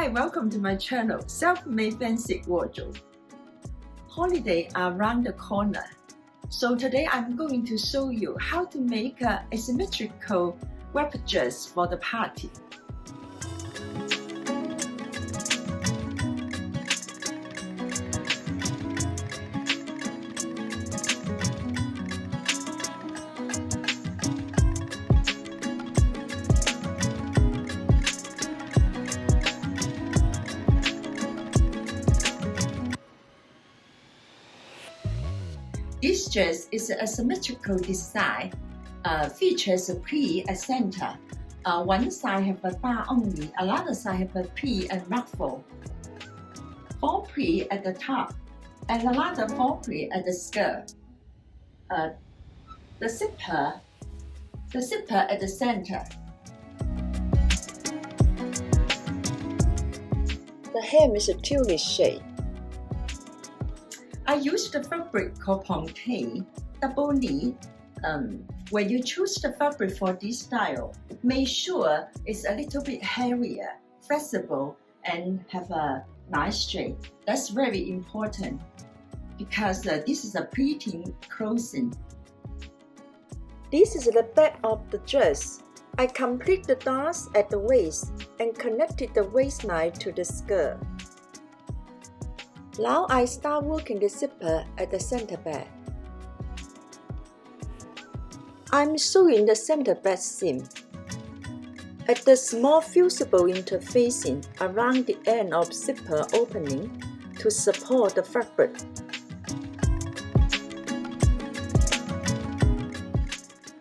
Hi, welcome to my channel, Self-Made Fancy Wardrobe. Holiday are around the corner. So today I'm going to show you how to make an asymmetrical wrap dress for the party. This dress is an asymmetrical design, features a pleat at center. One side have a bar only, another side have a pleat and ruffle. 4 pleat at the top, and another 4 pleat at the skirt. The zipper at the center. The hem is a tunic shape. I used the fabric called Pleating, double knit. When you choose the fabric for this style, make sure it's a little bit heavier, flexible, and have a nice shape. That's very important because this is a pleating clothing. This is the back of the dress. I complete the dots at the waist and connected the waistline to the skirt. Now I start working the zipper at the center back. I'm sewing the center back seam. At the small fusible interfacing around the end of zipper opening to support the fabric.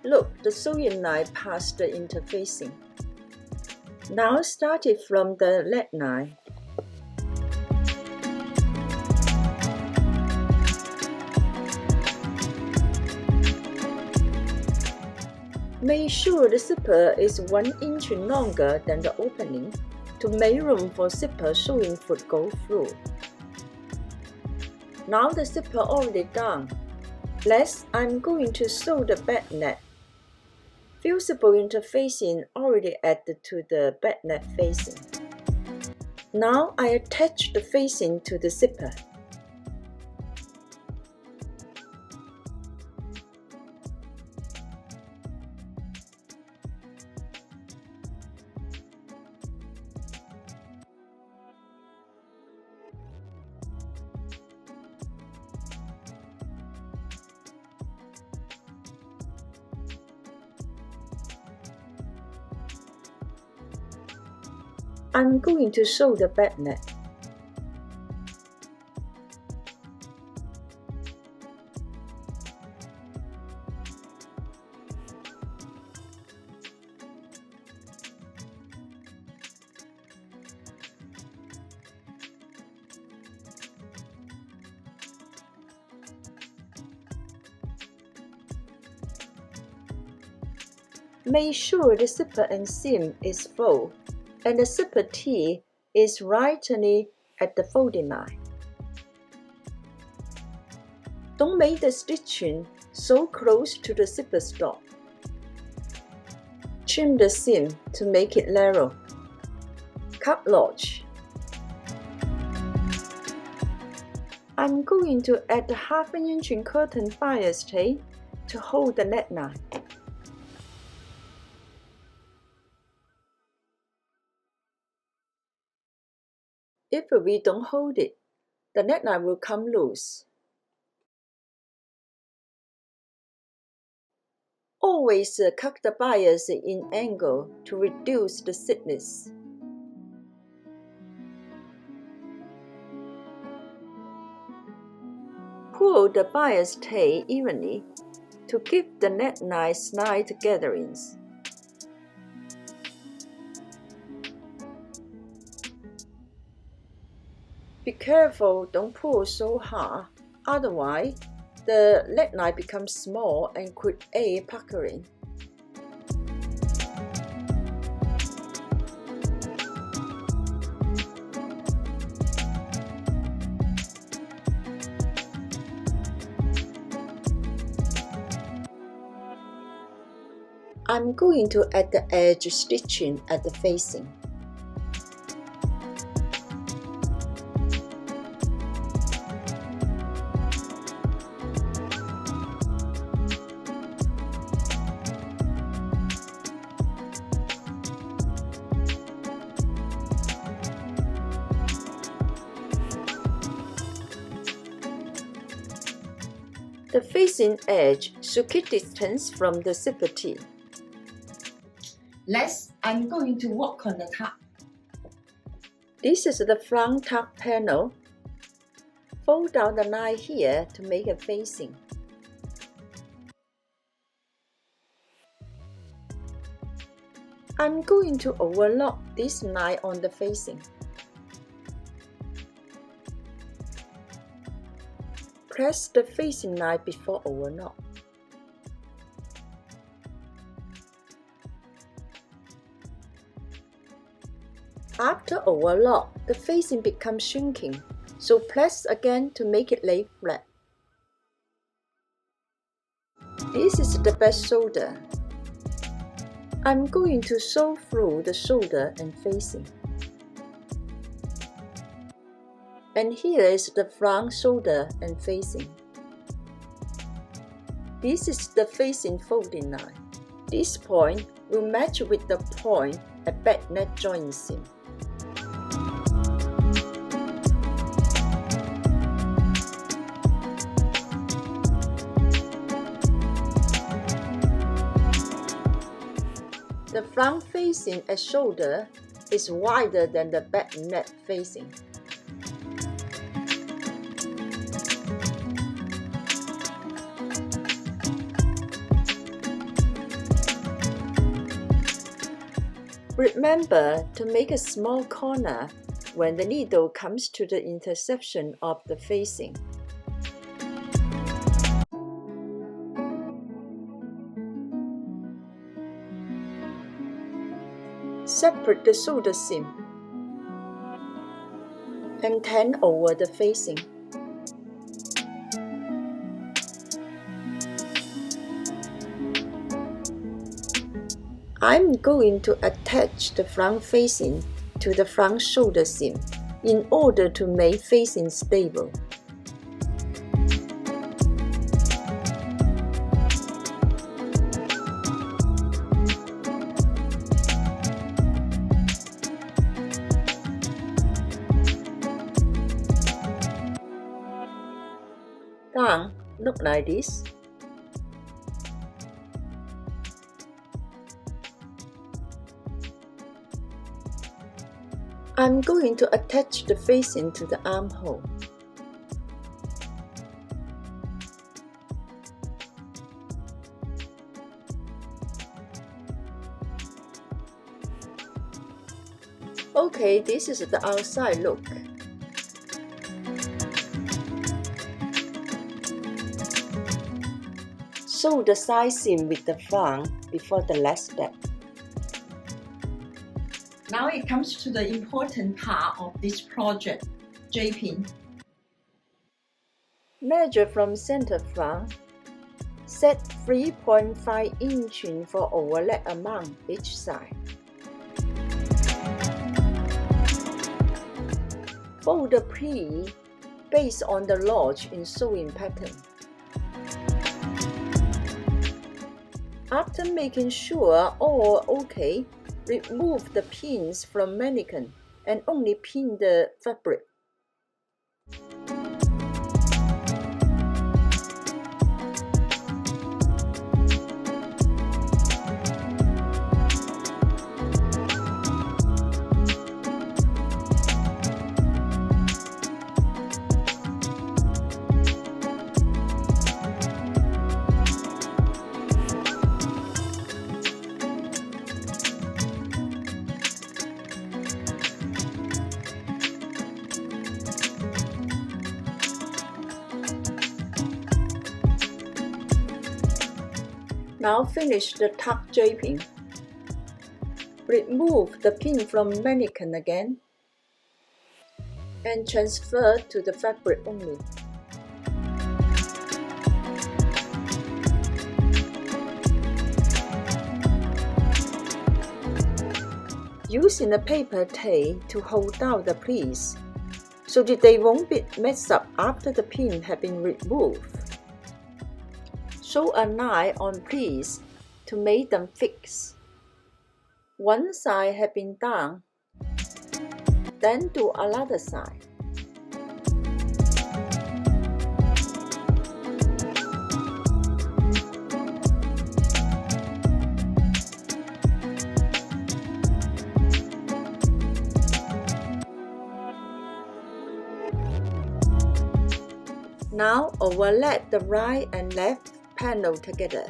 Look, the sewing line past the interfacing. Now start it from the neckline. Make sure the zipper is 1 inch longer than the opening to make room for zipper sewing foot go through. Now the zipper already done. Next, I'm going to sew the back neck. Fusible interfacing already added to the back neck facing. Now I attach the facing to the zipper. I'm going to sew the back neck. Make sure the zipper and seam is full and the zipper T is right at the folding line. Don't make the stitching so close to the zipper stop. Trim the seam to make it narrow. Cut notch. I'm going to add a 1/2 inch cotton bias tape to hold the neckline. If we don't hold it, the neckline will come loose. Always cut the bias in angle to reduce the stiffness. Pull the bias tape evenly to keep the neckline snide gatherings. Be careful, don't pull so hard, otherwise the neckline becomes small and could aid puckering. I'm going to add the edge stitching at the facing. The facing edge should keep distance from the zipper tee. Next, I'm going to work on the top. This is the front tuck panel. Fold down the line here to make a facing. I'm going to overlock this line on the facing. Press the facing line before overlock. After overlock, the facing becomes shrinking, so press again to make it lay flat. This is the back shoulder. I'm going to sew through the shoulder and facing. And here is the front shoulder and facing. This is the facing folding line. This point will match with the point at back neck joint seam. The front facing at shoulder is wider than the back neck facing. Remember to make a small corner when the needle comes to the intersection of the facing. Separate the shoulder seam and turn over the facing. I'm going to attach the front facing to the front shoulder seam in order to make facing stable. Down, look like this. I'm going to attach the facing to the armhole. Okay, this is the outside look. Sew the side seam with the front before the last step. Now it comes to the important part of this project, draping. Measure from center front. Set 3.5 inching for overlap amount each side. Fold the pleat based on the notch in sewing pattern. After making sure all okay, remove the pins from mannequin and only pin the fabric. Now finish the tuck draping. Remove the pin from mannequin again and transfer to the fabric only. Using a paper tape to hold down the pleats so that they won't be messed up after the pin have been removed. Sew a line on pleats to make them fix. One side has been done, then do another side. Now overlap the right and left panel together.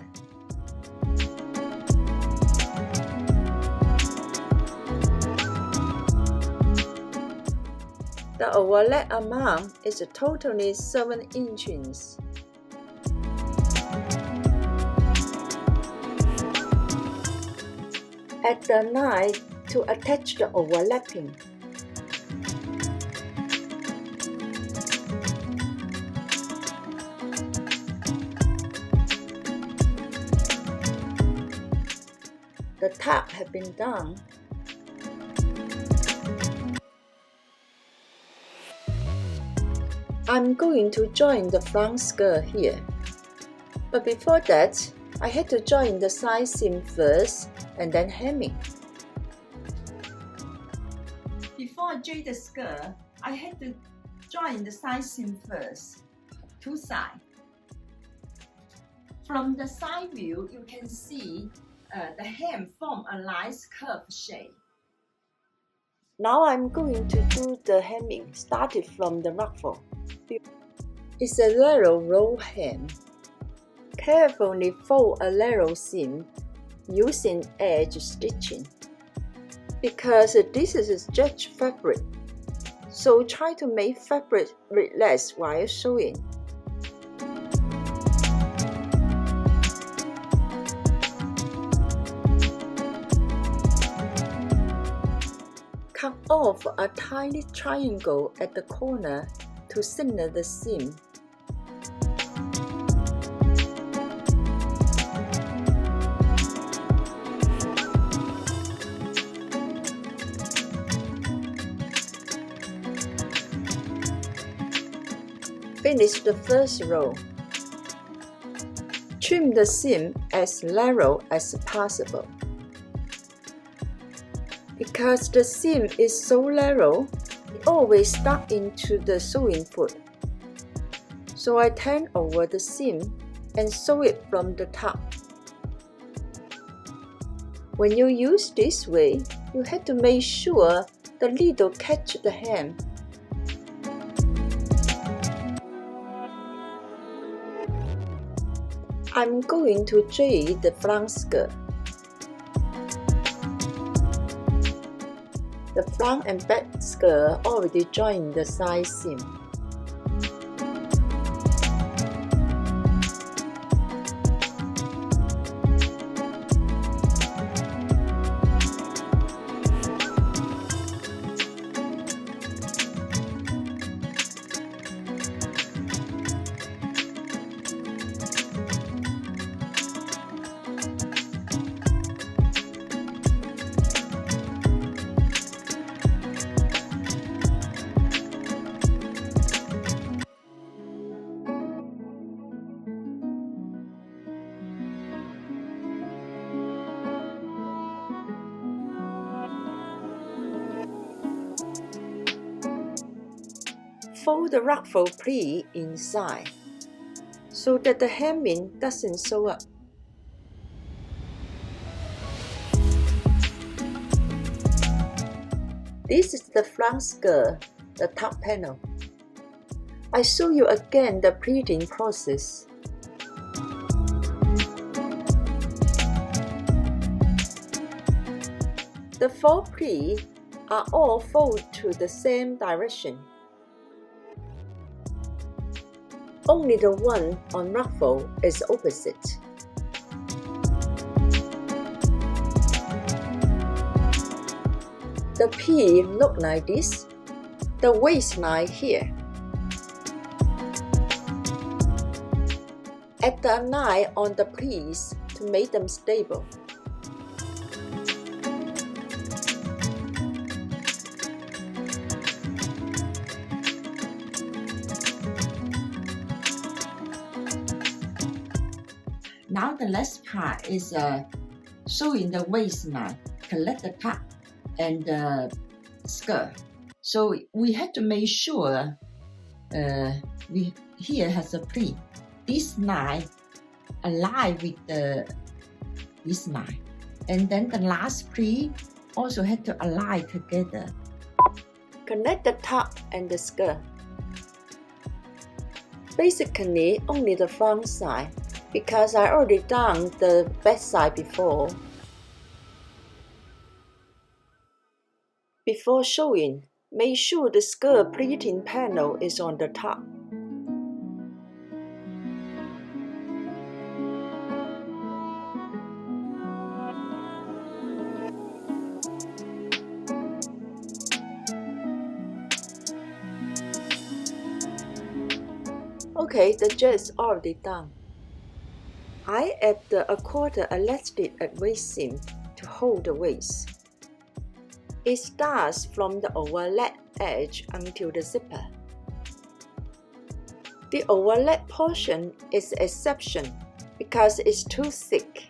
The overlap amount is totally 7 inches. Add the knife to attach the overlapping. The top has been done. I'm going to join the front skirt here. But before that, I had to join the side seam first and then hemming. Before I join the skirt, I had to join the side seam first, two sides. From the side view, you can see the hem form a nice curved shape. Now I'm going to do the hemming, started from the ruffle. It's a narrow roll hem. Carefully fold a narrow seam using edge stitching. Because this is a stretch fabric, so try to make fabric relax while sewing. Cut off a tiny triangle at the corner to center the seam. Finish the first row. Trim the seam as narrow as possible. Because the seam is so narrow, it always stuck into the sewing foot. So I turn over the seam and sew it from the top. When you use this way, you have to make sure the needle catch the hem. I'm going to drape the front skirt. The front and back skirt already joined the side seam. Fold the ruffle pleat inside so that the hemming doesn't sew up. This is the front skirt, the top panel. I show you again the pleating process. The 4 pleats are all folded to the same direction. Only the one on ruffle is opposite. The pleat look like this, the waistline here. Add the knife on the pleats to make them stable. Now the last part is sewing the waistline, collect the top and the skirt. So we had to make sure we here has a pleat. This line align with this line, and then the last pleat also had to align together. Connect the top and the skirt. basically only the front side because I already done the back side before. Before sewing, make sure the skirt pleating panel is on the top. Okay, the dress is already done. I add the 1/4 elastic at waist seam to hold the waist. It starts from the overlap edge until the zipper. The overlap portion is the exception because it's too thick.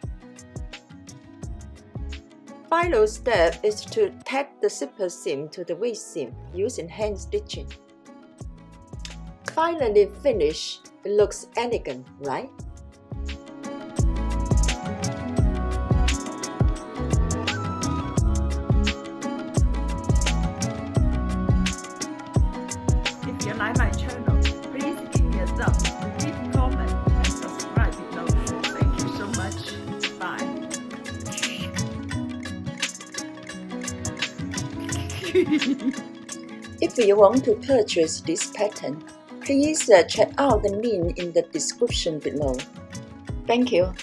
Final step is to tack the zipper seam to the waist seam using hand stitching. Finally finished, it looks elegant, right? If you like my channel, please give me a thumbs, leave a comment, and subscribe below. Thank you so much. Bye. If you want to purchase this pattern, please check out the link in the description below. Thank you.